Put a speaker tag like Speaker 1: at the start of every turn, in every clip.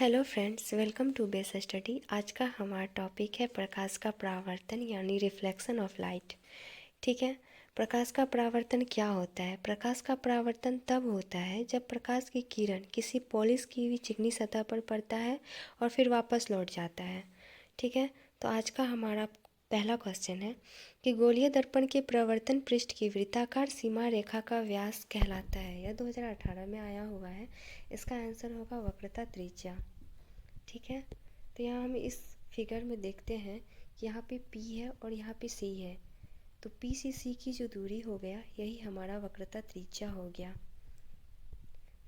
Speaker 1: Hello friends, welcome to base study. आज का हमारा टॉपिक है प्रकाश का परावर्तन यानी रिफ्लेक्शन ऑफ लाइट। ठीक है। प्रकाश का परावर्तन क्या होता है? प्रकाश का परावर्तन तब होता है जब प्रकाश की किरण किसी पॉलिश की हुई चिकनी सतह पर पड़ता है और फिर वापस लौट जाता है। ठीक है। तो आज का हमारा पहला क्वेश्चन है कि गोलीय दर्पण के परावर्तन पृष्ठ की वृत्ताकार सीमा रेखा का व्यास कहलाता है। यह 2018 में आया हुआ है। इसका आंसर होगा वक्रता त्रिज्या। ठीक है। तो यहाँ हम इस फिगर में देखते हैं कि यहाँ पे P है और यहाँ पे C है। तो P से C की जो दूरी हो गया यही हमारा वक्रता त्रिज्या हो गया।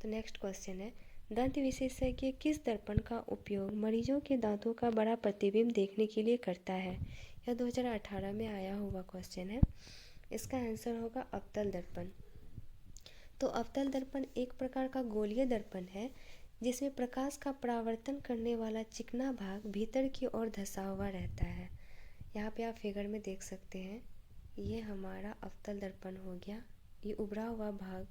Speaker 1: तो नेक्स्ट क्वेश्चन है, दंत विशेषज्ञ किस दर्पण का उपयोग मरीजों के दांतों का बड़ा प्रतिबिंब देखने के लिए करता है? यह 2018 में आया हुआ क्वेश्चन है। इसका आंसर होगा अवतल दर्पण। तो अवतल दर्पण एक प्रकार का गोलीय दर्पण है जिसमें प्रकाश का परावर्तन करने वाला चिकना भाग भीतर की ओर धंसा हुआ रहता है। यहाँ पे आप फिगर में देख सकते हैं, ये हमारा अवतल दर्पण हो गया। ये उभरा हुआ भाग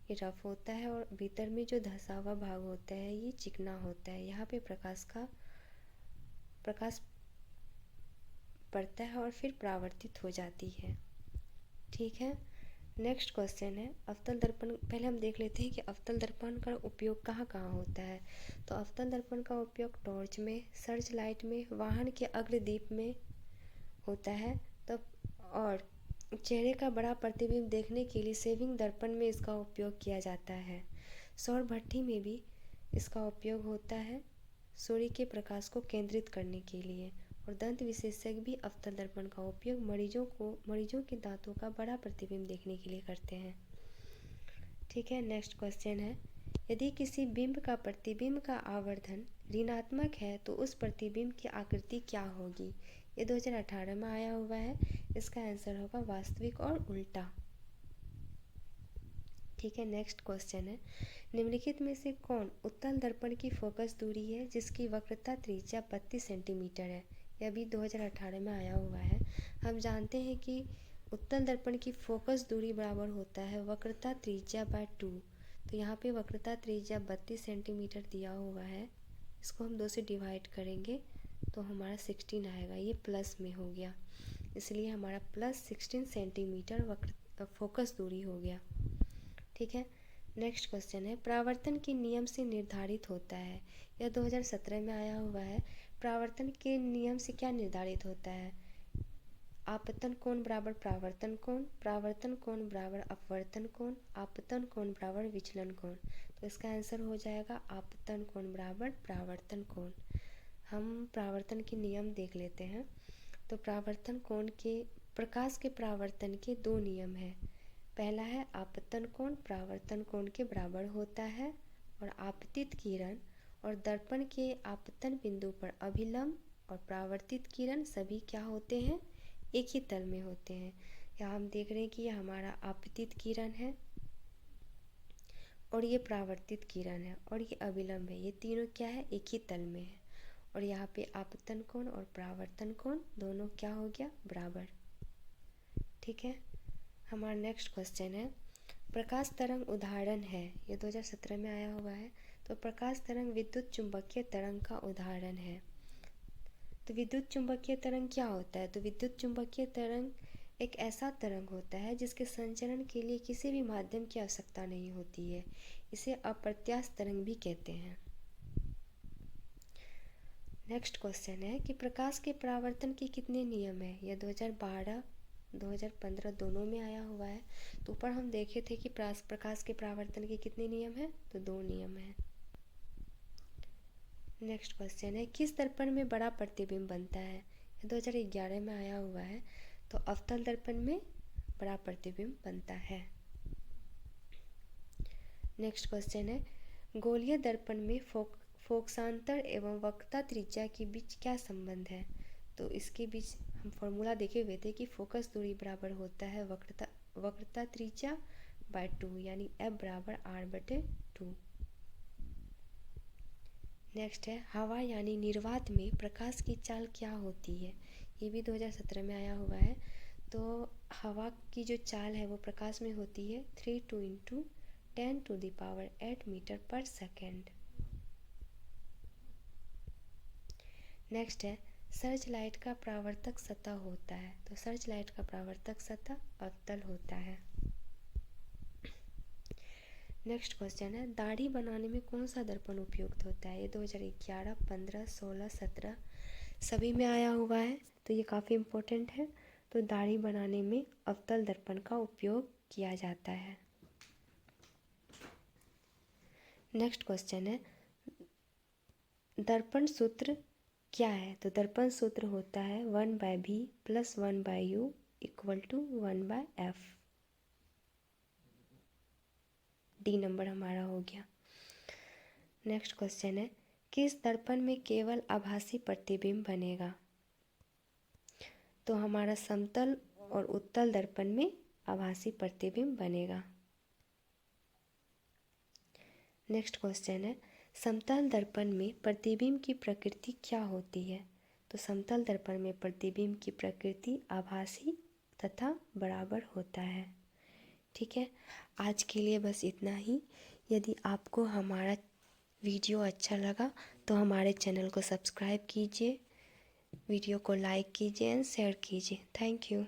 Speaker 1: ये रफ होता है और भीतर में जो धंसा हुआ भाग होता है ये चिकना होता है। यहाँ पे प्रकाश पड़ता है और फिर परावर्तित हो जाती है। ठीक है। नेक्स्ट क्वेश्चन है अवतल दर्पण। पहले हम देख लेते हैं कि अवतल दर्पण का उपयोग कहाँ कहाँ होता है। तो अवतल दर्पण का उपयोग टॉर्च में, सर्च लाइट में, वाहन के अग्रदीप में होता है। तब और चेहरे का बड़ा प्रतिबिंब देखने के लिए सेविंग दर्पण में इसका उपयोग किया जाता है। सौर भट्ठी में भी इसका उपयोग होता है सूर्य के प्रकाश को केंद्रित करने के लिए। और दंत विशेषज्ञ भी अवतल दर्पण का उपयोग मरीजों के दांतों का बड़ा प्रतिबिंब देखने के लिए करते हैं। ठीक है। नेक्स्ट क्वेश्चन है, यदि किसी बिंब का प्रतिबिंब का आवर्धन ऋणात्मक है तो उस प्रतिबिंब की आकृति क्या होगी? ये 2018 में आया हुआ है। इसका आंसर होगा वास्तविक और उल्टा। ठीक है। नेक्स्ट क्वेश्चन है, निम्नलिखित में से कौन उत्तल दर्पण की फोकस दूरी है जिसकी वक्रता त्रिज्या 32 सेंटीमीटर है? यह भी 2018 में आया हुआ है। हम जानते हैं कि उत्तल दर्पण की फोकस दूरी बराबर होता है वक्रता त्रिज्या बाय 2। तो यहाँ पे वक्रता त्रिज्या 32 सेंटीमीटर दिया हुआ है। इसको हम 2 से डिवाइड करेंगे तो हमारा 16 आएगा। ये प्लस में हो गया, इसलिए हमारा प्लस 16 सेंटीमीटर फोकस दूरी हो गया। ठीक है। नेक्स्ट क्वेश्चन है, परावर्तन के नियम से निर्धारित होता है। यह 2017 में आया हुआ है। परावर्तन के नियम से क्या निर्धारित होता है? आपतन कोण बराबर परावर्तन कोण बराबर अपवर्तन कोण, आपतन कोण बराबर विचलन कोण। तो इसका आंसर हो जाएगा आपतन कोण बराबर परावर्तन कोण। हम परावर्तन के नियम देख लेते हैं। तो प्रकाश के परावर्तन के 2 नियम हैं। पहला है आपतन कोण परावर्तन कोण के बराबर होता है और आपतित किरण और दर्पण के आपतन बिंदु पर अभिलंब और परावर्तित किरण सभी क्या होते हैं? एक ही तल में होते हैं। यहाँ हम देख रहे हैं कि ये हमारा आपतित किरण है और ये परावर्तित किरण है और ये अभिलंब है। ये तीनों क्या है? एक ही तल में है। और यहाँ पे आपतन कोण और परावर्तन कोण दोनों क्या हो गया? बराबर। ठीक है। हमारा नेक्स्ट क्वेश्चन है, प्रकाश तरंग उदाहरण है। ये 2017 में आया हुआ है। तो प्रकाश तरंग विद्युत चुंबकीय तरंग का उदाहरण है। तो विद्युत चुंबकीय तरंग क्या होता है? तो विद्युत चुंबकीय तरंग एक ऐसा तरंग होता है जिसके संचरण के लिए किसी भी माध्यम की आवश्यकता नहीं होती है। इसे अप्रत्यास्थ तरंग भी कहते हैं। नेक्स्ट क्वेश्चन है कि प्रकाश के परावर्तन के कितने नियम हैं? यह 2012 2015 दोनों में आया हुआ है। तो ऊपर हम देखे थे कि प्रकाश के परावर्तन के कितने नियम हैं? तो 2 नियम हैं। नेक्स्ट क्वेश्चन है, किस दर्पण में बड़ा प्रतिबिंब बनता है? यह 2011 में आया हुआ है। तो अवतल दर्पण में बड़ा प्रतिबिंब बनता है। नेक्स्ट क्वेश्चन है, गोलीय दर्पण में फोकसांतर एवं वक्रता त्रिज्या के बीच क्या संबंध है? तो इसके बीच हम फॉर्मूला देखे हुए थे कि फोकस दूरी बराबर होता है वक्रता त्रिज्या बाय 2, यानी F बराबर R/2। नेक्स्ट है, हवा यानी निर्वात में प्रकाश की चाल क्या होती है? ये भी 2017 में आया हुआ है। तो हवा की जो चाल है वो प्रकाश में होती है 32 × 10⁸ मीटर पर सेकेंड। नेक्स्ट है सर्च लाइट का परावर्तक सतह होता है, तो सर्च लाइट का परावर्तक सतह अवतल होता है। नेक्स्ट क्वेश्चन है दाढ़ी बनाने में कौन सा दर्पण उपयुक्त होता है, ये 2011, 15, 16, 17 सभी में आया हुआ है, तो ये काफ़ी इम्पोर्टेंट है। तो दाढ़ी बनाने में अवतल दर्पण का उपयोग किया जाता है। नेक्स्ट क्वेश्चन है दर्पण सूत्र क्या है, तो दर्पण सूत्र होता है 1/v + 1/u = 1/f। D number हमारा हो गया। नेक्स्ट क्वेश्चन है किस दर्पण में केवल आभासी प्रतिबिंब बनेगा, तो हमारा समतल और उत्तल दर्पण में आभासी प्रतिबिंब बनेगा। नेक्स्ट क्वेश्चन है समतल दर्पण में प्रतिबिंब की प्रकृति क्या होती है, तो समतल दर्पण में प्रतिबिंब की प्रकृति आभासी तथा बराबर होता है। ठीक है, आज के लिए बस इतना ही। यदि आपको हमारा वीडियो अच्छा लगा तो हमारे चैनल को सब्सक्राइब कीजिए, वीडियो को लाइक कीजिए एंड शेयर कीजिए। Thank you.